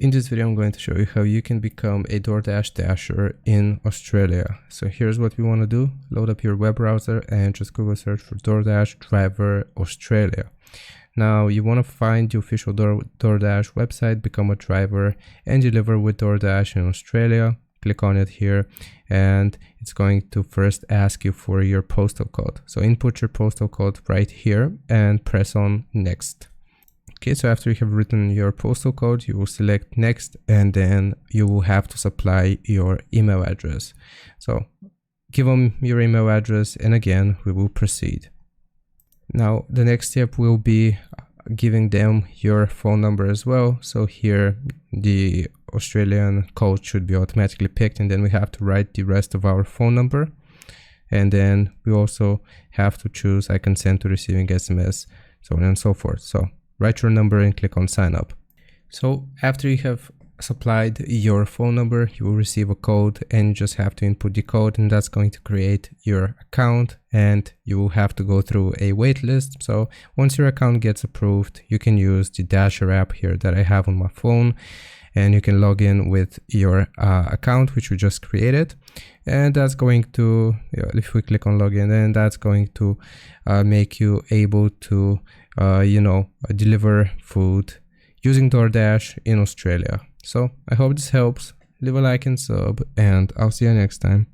In this video, I'm going to show you how you can become a Doordash Dasher in Australia. So here's what we want to do. Load up your web browser and just Google search for DoorDash Driver Australia. Now you want to find the official DoorDash website, become a driver and deliver with DoorDash in Australia. Click on it here and it's going to first ask you for your postal code. So input your postal code right here and press on next. Okay, so after you have written your postal code, you will select next and then you will have to supply your email address. So give them your email address and again, we will proceed. Now, the next step will be giving them your phone number as well. So here the Australian code should be automatically picked and then we have to write the rest of our phone number. And then we also have to choose I consent to receiving SMS, so on and so forth. So write your number and click on sign up. So after you have supplied your phone number, you will receive a code and you just have to input the code and that's going to create your account and you will have to go through a wait list. So once your account gets approved, you can use the Dasher app here that I have on my phone and you can log in with your account which we just created, and that's going to, if we click on login, then that's going to make you able to deliver food using DoorDash in Australia. So I hope this helps. Leave a like and sub and I'll see you next time.